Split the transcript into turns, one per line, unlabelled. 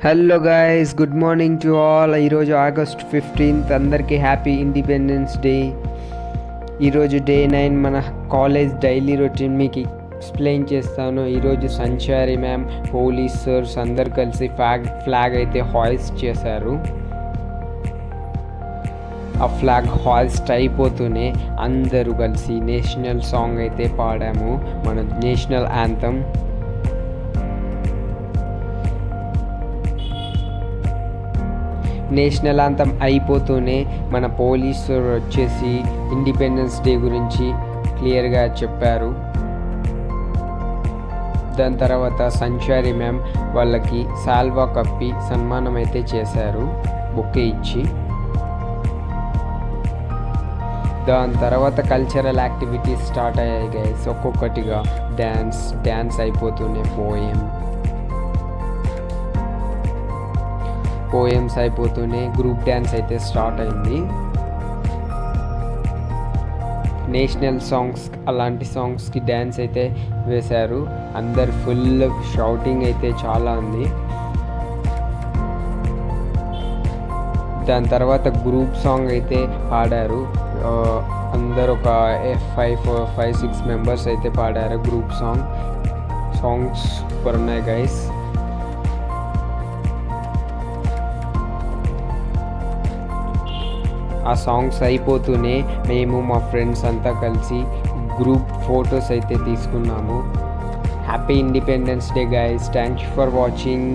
Hello guys, good morning to all. ఈరోజు August 15th, అందరికీ happy independence day. ఈరోజు day 9 మన కాలేజ్ డైలీ రొటీన్ మీకు ఎక్స్ప్లెయిన్ చేస్తాను. ఈరోజు సంచారి మ్యామ్, పోలీసర్స్ అందరు కలిసి ఫ్లాగ్ అయితే హాయిస్ట్ చేశారు. ఆ ఫ్లాగ్ హాయిస్ట్ అయిపోతూనే అందరూ కలిసి నేషనల్ సాంగ్ అయితే పాడాము, మన నేషనల్ యాంథమ్. నేషనల్ యాంథమ్ అయిపోతూనే మన పోలీసులు వచ్చేసి ఇండిపెండెన్స్ డే గురించి క్లియర్గా చెప్పారు. దాని తర్వాత సంచారి మ్యామ్ వాళ్ళకి సాల్వా కప్పి సన్మానం అయితే చేశారు, బొకే ఇచ్చి. దాని తర్వాత కల్చరల్ యాక్టివిటీస్ స్టార్ట్ అయ్యాయి గైస్. ఒక్కొక్కటిగా డ్యాన్స్ అయిపోతూనే పోయమ్స్ అయిపోతూనే గ్రూప్ డ్యాన్స్ అయితే స్టార్ట్ అయింది. నేషనల్ సాంగ్స్, అలాంటి సాంగ్స్కి డ్యాన్స్ అయితే వేశారు. అందరు ఫుల్ షౌటింగ్ అయితే చాలా ఉంది. దాని తర్వాత గ్రూప్ సాంగ్ అయితే పాడారు. అందరు ఒక 5-6 మెంబర్స్ అయితే పాడారు గ్రూప్ సాంగ్స్ సూపర్ ఉన్నాయి గైస్. ఆ సాంగ్స్ అయిపోతూనే మేము మా ఫ్రెండ్స్ అంతా కలిసి గ్రూప్ ఫొటోస్ అయితే తీసుకున్నాము. Happy independence day guys. Thank you for watching.